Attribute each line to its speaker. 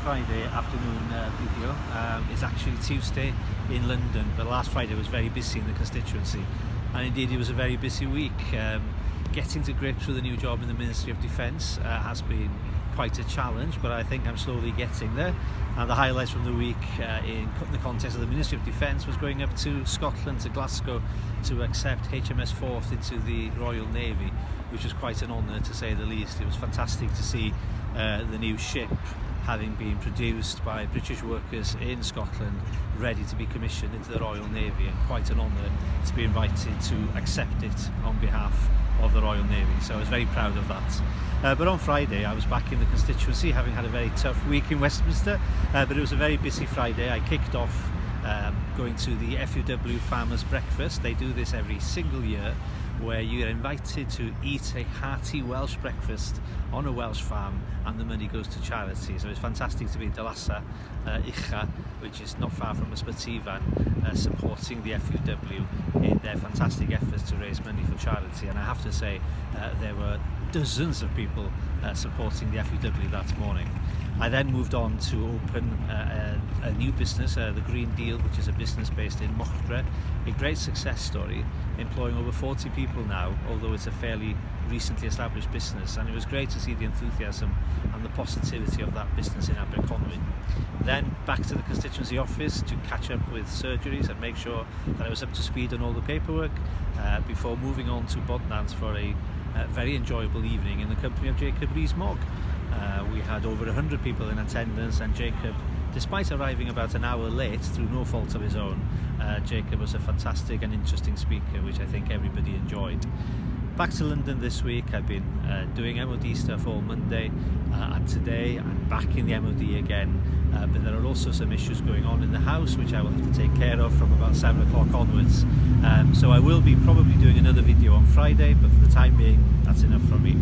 Speaker 1: Friday afternoon video. It's actually Tuesday in London, but last Friday was very busy in the constituency, and indeed it was a very busy week. Getting to grips with a new job in the Ministry of Defence has been quite a challenge, but I think I'm slowly getting there. And the highlights from the week in the context of the Ministry of Defence was going up to Scotland, to Glasgow, to accept HMS Forth into the Royal Navy, which was quite an honour to say the least. It was fantastic to see the new ship having been produced by British workers in Scotland, ready to be commissioned into the Royal Navy, and quite an honour to be invited to accept it on behalf of the Royal Navy. So I was very proud of that. But on Friday I was back in the constituency, having had a very tough week in Westminster, but it was a very busy Friday. I kicked off going to the FUW Farmers Breakfast. They do this every single year, where you're invited to eat a hearty Welsh breakfast on a Welsh farm, and the money goes to charity. So it's fantastic to be in Dalasa Ucha, which is not far from Ysbyty, supporting the FUW in their fantastic efforts to raise money for charity. And I have to say, there were dozens of people supporting the FUW that morning. I then moved on to open a new business, the Green Deal, which is a business based in Mochtre. A great success story, employing over 40 people now, although it's a fairly recently established business, and it was great to see the enthusiasm and the positivity of that business in Aberconwy. Then back to the constituency office to catch up with surgeries and make sure that I was up to speed on all the paperwork before moving on to Bodnant for a very enjoyable evening in the company of Jacob Rees-Mogg. We had over 100 people in attendance, and Jacob, despite arriving about an hour late through no fault of his own, Jacob was a fantastic and interesting speaker, which I think everybody enjoyed. Back to London this week. I've been doing MOD stuff all Monday, and today I'm back in the MOD again, but there are also some issues going on in the house which I will have to take care of from about 7 o'clock onwards. So I will be probably doing another video on Friday, but for the time being that's enough from me.